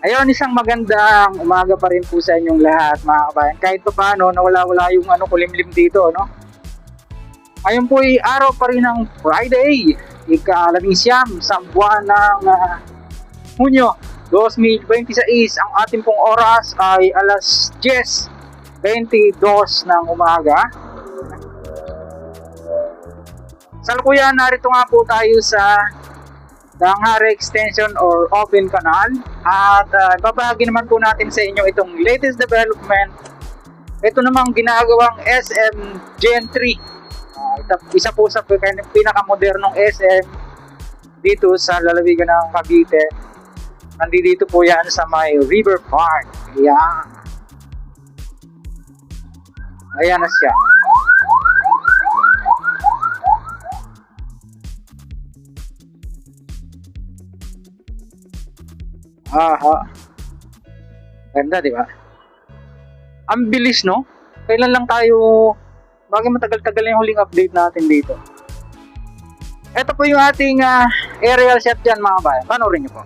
Ayun, isang magandang umaga pa rin po sa inyong lahat mga kabayan. Kahit pa paano, nawala-wala yung kulimlim dito, no? Ngayon po ay araw pa rin ng Friday, ika-labing-siyam sa buwan ng Hunyo 2026. Ang ating pong oras ay alas 10:22 ng umaga. Salukuyan, narito nga po tayo sa Danghari Extension or Open Canal at babahagi naman po natin sa inyo itong latest development. Ito namang ginagawang SM Gen 3. Isa po sa pinakamodernong SM dito sa lalawigan ng Cavite. Nandito po yan sa may River Park. Ayan. Ayan na siya. Aha. Ganda, di ba? Ang bilis, no? Kailan lang tayo, bakit matagal-tagal yung huling update natin dito? Ito po yung ating aerial shot dyan mga bayan. Panoorin niyo po.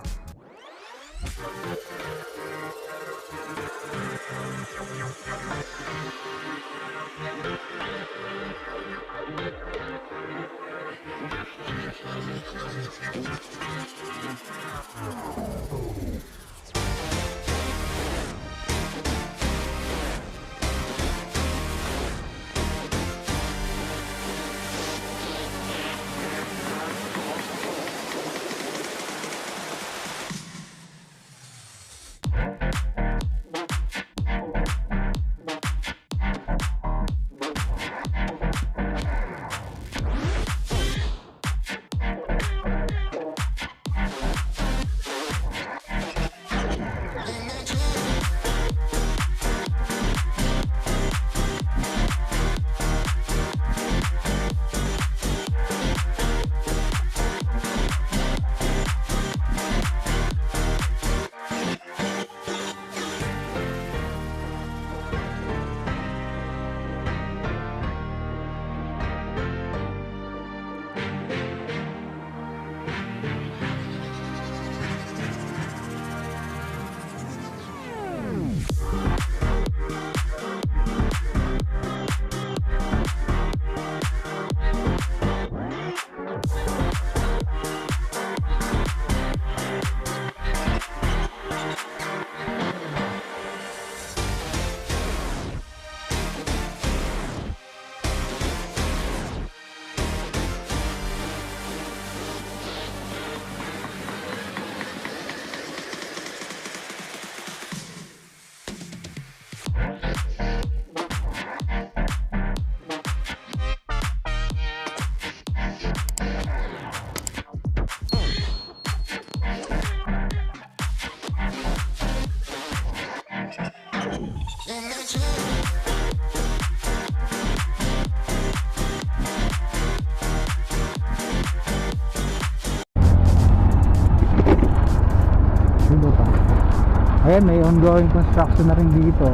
Ayan, may ongoing construction na rin dito.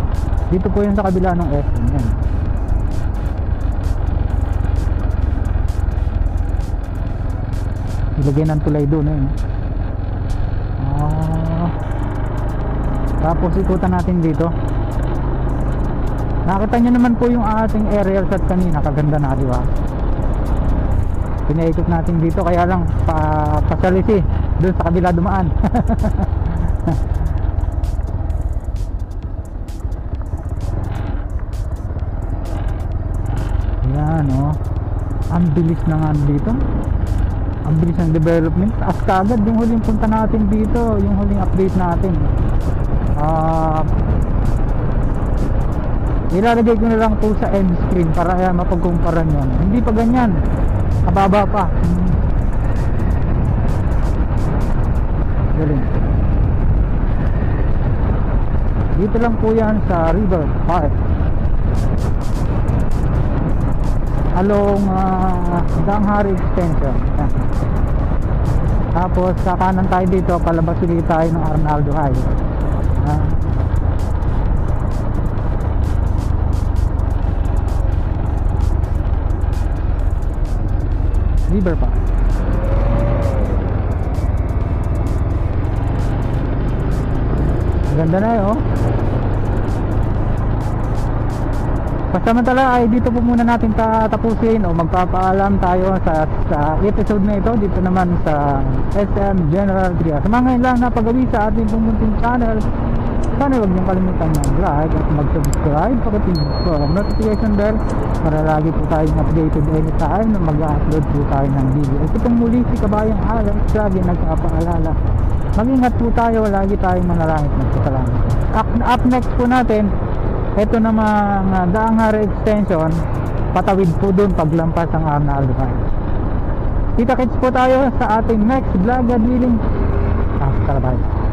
Dito po yun sa kabila ng SM. Yan. Ilagay ng tulay doon eh. Tapos ikutan natin dito. Nakita nyo naman po yung ating aerial shot kanina. Kaganda na, di ba? Pinaikot natin dito, kaya lang pasalisi doon sa kabila dumaan. Yan, oh. Ang bilis na nga dito. Ang bilis ng development. Taas kagad yung huling punta natin dito, yung huling update natin. Ilalagay ko na lang po sa end screen para mapagkumpara nyo. Hindi pa ganyan, kababa pa. Galing. Dito lang po yan sa River Park along Danghari Extension. Yan. Tapos sa kanan tayo dito, palabas ulit tayo ng Arnaldo High. River Park. Ganda na yun, oh. Pasamantala ay dito po muna natin tatapusin o magpapaalam tayo sa episode na ito dito naman sa SM General Trias. Sa mga ngayon lang napagawi sa ating pumunting channel, sana huwag niyong kalimutan mag-like at mag-subscribe, pakipindot po ang notification bell para lagi po tayong updated anytime na mag-upload po tayo ng video. Ito pong muli si Kabayang Alex, lagi nagpapaalala, mag-ingat po tayo, lagi tayong manalangit magpasalamat. Up next po natin, ito namang Daang Hari Extension, patawid po dun paglampas ang Arnaldo High. Kita-kits po tayo sa ating next vlog at healing. Tara, bye.